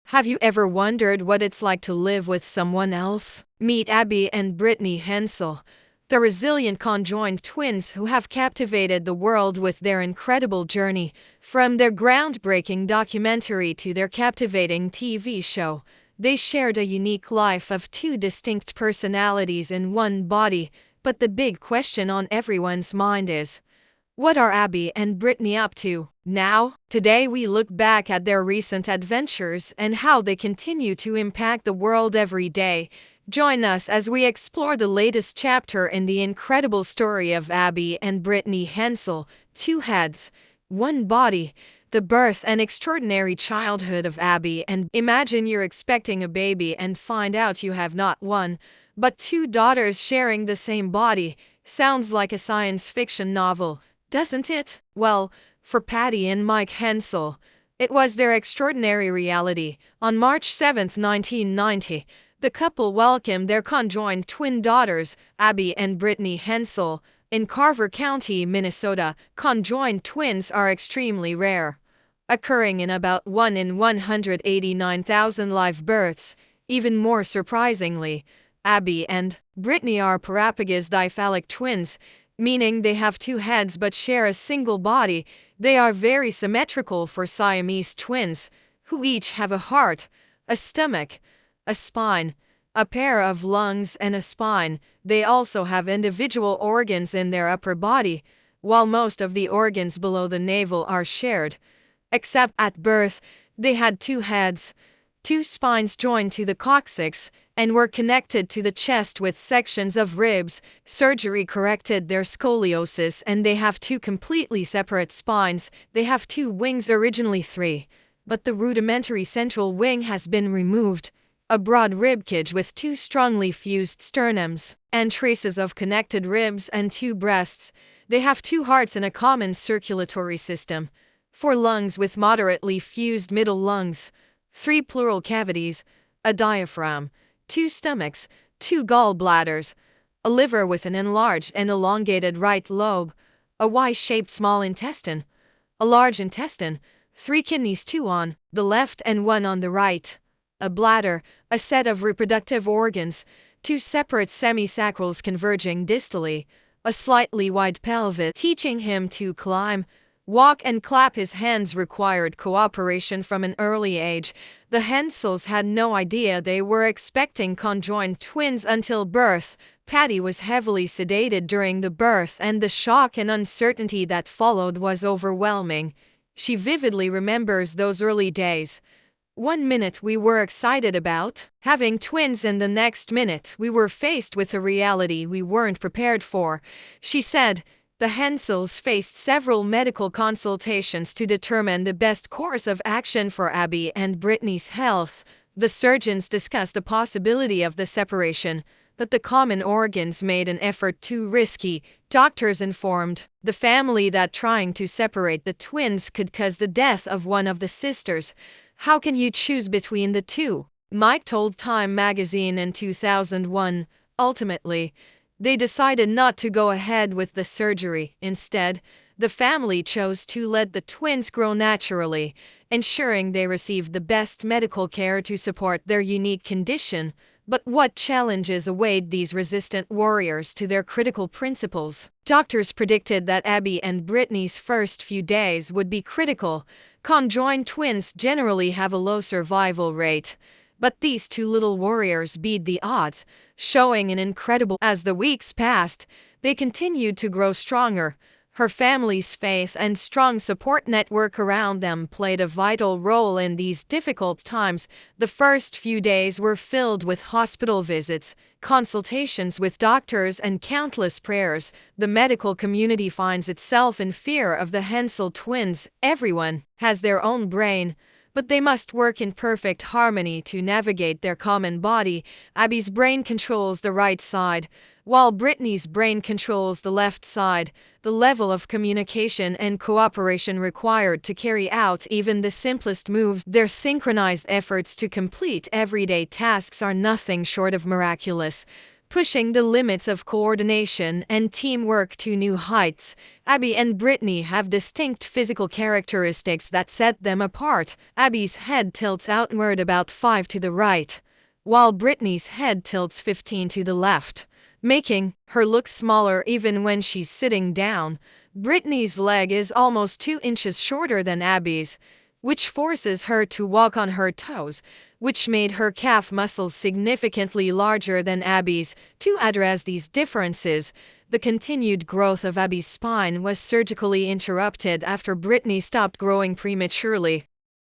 Have you ever wondered what it's like to live with someone else? Meet Abby and Brittany Hensel, the resilient conjoined twins who have captivated the world with their incredible journey, from their groundbreaking documentary to their captivating TV show. They shared a unique life of two distinct personalities in one body, but the big question on everyone's mind is, what are Abby and Brittany up to now? Today we look back at their recent adventures and how they continue to impact the world every day. Join us as we explore the latest chapter in the incredible story of Abby and Brittany Hensel, two heads, one body, the birth and extraordinary childhood of Abby. And imagine you're expecting a baby and find out you have not one, but two daughters sharing the same body. Sounds like a science fiction novel, doesn't it? Well, for Patty and Mike Hensel, it was their extraordinary reality. On March 7, 1990, the couple welcomed their conjoined twin daughters, Abby and Brittany Hensel, in Carver County, Minnesota. Conjoined twins are extremely rare, occurring in about 1 in 189,000 live births. Even more surprisingly, Abby and Brittany are parapagous diphallic twins, meaning they have two heads but share a single body. They are very symmetrical for Siamese twins, who each have a heart, a stomach, a spine, a pair of lungs and a spine. They also have individual organs in their upper body, while most of the organs below the navel are shared. Except at birth, they had two heads, two spines joined to the coccyx, and were connected to the chest with sections of ribs. Surgery corrected their scoliosis, and they have two completely separate spines. They have two wings, originally three, but the rudimentary central wing has been removed. A broad ribcage with two strongly fused sternums, and traces of connected ribs and two breasts. They have two hearts and a common circulatory system, four lungs with moderately fused middle lungs, three pleural cavities, a diaphragm, two stomachs, two gallbladders, a liver with an enlarged and elongated right lobe, a Y-shaped small intestine, a large intestine, three kidneys, two on the left and one on the right, a bladder, a set of reproductive organs, two separate semisacrals converging distally, a slightly wide pelvis. Teaching him to climb, walk and clap his hands required cooperation from an early age. The Hensels had no idea they were expecting conjoined twins until birth. Patty was heavily sedated during the birth, and the shock and uncertainty that followed was overwhelming. She vividly remembers those early days. One minute we were excited about having twins, and the next minute we were faced with a reality we weren't prepared for, she said. The Hensels faced several medical consultations to determine the best course of action for Abby and Brittany's health. The surgeons discussed the possibility of the separation, but the common organs made an effort too risky. Doctors informed the family that trying to separate the twins could cause the death of one of the sisters. How can you choose between the two? Mike told Time magazine in 2001. Ultimately, they decided not to go ahead with the surgery. Instead, the family chose to let the twins grow naturally, ensuring they received the best medical care to support their unique condition. But what challenges await these resistant warriors to their critical principles? Doctors predicted that Abby and Brittany's first few days would be critical. Conjoined twins generally have a low survival rate, but these two little warriors beat the odds, showing an incredible. As the weeks passed, they continued to grow stronger. Her family's faith and strong support network around them played a vital role in these difficult times. The first few days were filled with hospital visits, consultations with doctors, and countless prayers. The medical community finds itself in fear of the Hensel twins. Everyone has their own brain, but they must work in perfect harmony to navigate their common body. Abby's brain controls the right side, while Brittany's brain controls the left side. The level of communication and cooperation required to carry out even the simplest moves, their synchronized efforts to complete everyday tasks, are nothing short of miraculous. pushing the limits of coordination and teamwork to new heights. Abby and Brittany have distinct physical characteristics that set them apart. Abby's head tilts outward about 5 to the right, while Brittany's head tilts 15 to the left, making her look smaller even when she's sitting down. Brittany's leg is almost 2 inches shorter than Abby's, which forces her to walk on her toes, which made her calf muscles significantly larger than Abby's. To address these differences, the continued growth of Abby's spine was surgically interrupted after Brittany stopped growing prematurely.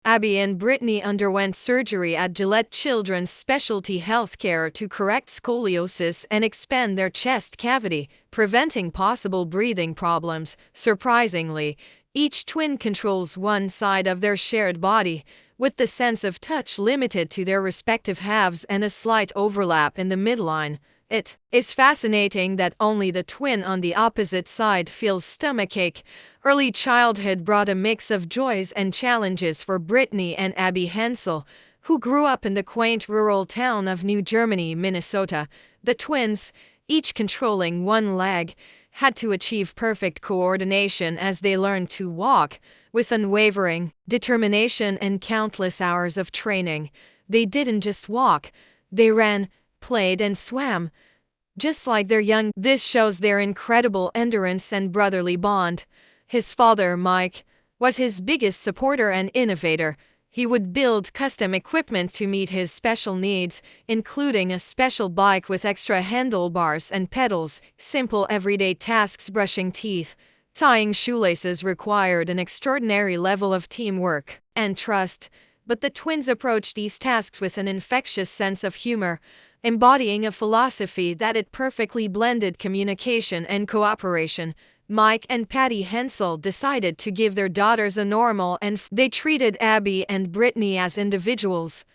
Abby and Brittany underwent surgery at Gillette Children's Specialty Healthcare to correct scoliosis and expand their chest cavity, preventing possible breathing problems. Surprisingly, each twin controls one side of their shared body, with the sense of touch limited to their respective halves and a slight overlap in the midline. It is fascinating that only the twin on the opposite side feels stomachache. Early childhood brought a mix of joys and challenges for Brittany and Abby Hensel, who grew up in the quaint rural town of New Germany, Minnesota. The twins, each controlling one leg, had to achieve perfect coordination as they learned to walk. With unwavering determination and countless hours of training, they didn't just walk, they ran, played, and swam. Just like their young, this shows their incredible endurance and brotherly bond. His father, Mike, was his biggest supporter and innovator. He would build custom equipment to meet his special needs, including a special bike with extra handlebars and pedals. Simple everyday tasks, brushing teeth, tying shoelaces, required an extraordinary level of teamwork and trust, but the twins approached these tasks with an infectious sense of humor, embodying a philosophy that it perfectly blended communication and cooperation. Mike and Patty Hensel decided to give their daughters a normal and they treated Abby and Brittany as individuals,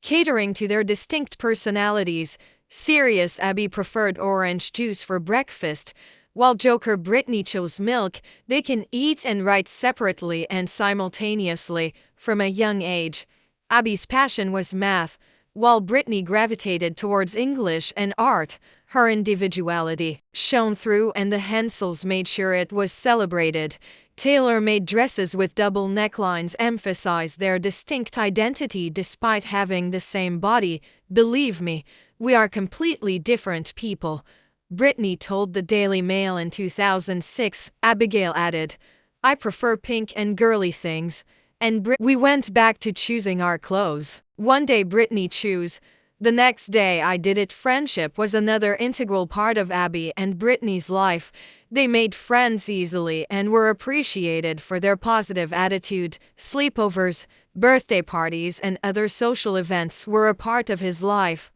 catering to their distinct personalities. Serious Abby preferred orange juice for breakfast, while joker Brittany chose milk. They can eat and write separately and simultaneously. From a young age, Abby's passion was math, while Brittany gravitated towards English and art. Her individuality shone through, and the Hensels made sure it was celebrated. Tailor-made dresses with double necklines emphasize their distinct identity despite having the same body. "Believe me, we are completely different people," Brittany told the Daily Mail in 2006. Abigail added, "I prefer pink and girly things." And we went back to choosing our clothes. One day Brittany chose, the next day I did it. Friendship was another integral part of Abby and Brittany's life. They made friends easily and were appreciated for their positive attitude. Sleepovers, birthday parties, and other social events were a part of his life.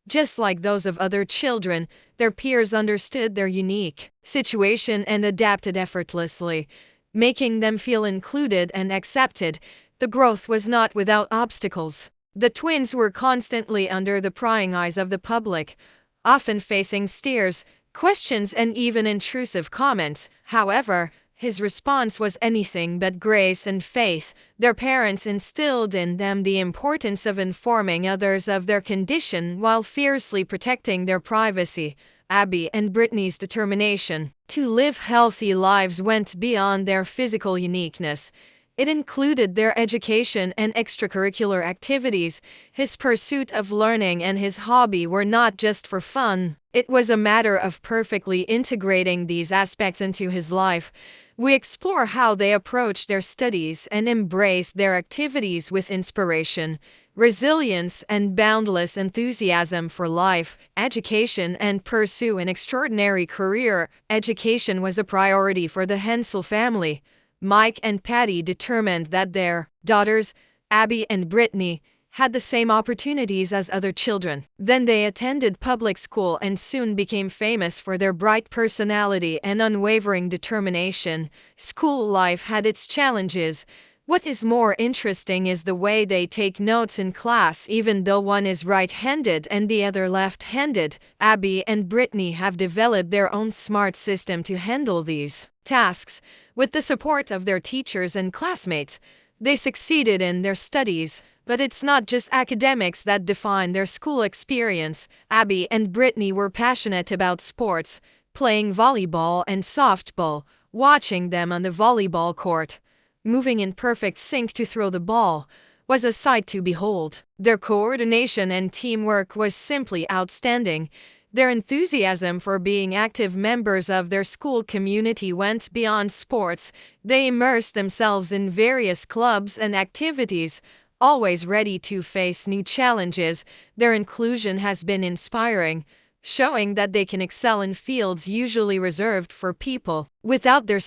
Just like those of other children, their peers understood their unique situation and adapted effortlessly, making them feel included and accepted. The growth was not without obstacles. The twins were constantly under the prying eyes of the public, often facing stares, questions, and even intrusive comments. However, his response was anything but grace and faith. Their parents instilled in them the importance of informing others of their condition while fiercely protecting their privacy. Abby and Brittany's determination to live healthy lives went beyond their physical uniqueness. It included their education and extracurricular activities. His pursuit of learning and his hobby were not just for fun. It was a matter of perfectly integrating these aspects into his life. We explore how they approached their studies and embraced their activities with inspiration, resilience, and boundless enthusiasm for life, education, and pursue an extraordinary career. Education was a priority for the Hensel family. Mike and Patty determined that their daughters, Abby and Brittany, had the same opportunities as other children. Then they attended public school and soon became famous for their bright personality and unwavering determination. School life had its challenges. What is more interesting is the way they take notes in class, even though one is right-handed and the other left-handed. Abby and Brittany have developed their own smart system to handle these tasks. With the support of their teachers and classmates, they succeeded in their studies. But it's not just academics that define their school experience. Abby and Brittany were passionate about sports, playing volleyball and softball, watching them on the volleyball court, moving in perfect sync to throw the ball, was a sight to behold. Their coordination and teamwork was simply outstanding. Their enthusiasm for being active members of their school community went beyond sports. They immersed themselves in various clubs and activities, always ready to face new challenges. Their inclusion has been inspiring, showing that they can excel in fields usually reserved for people without their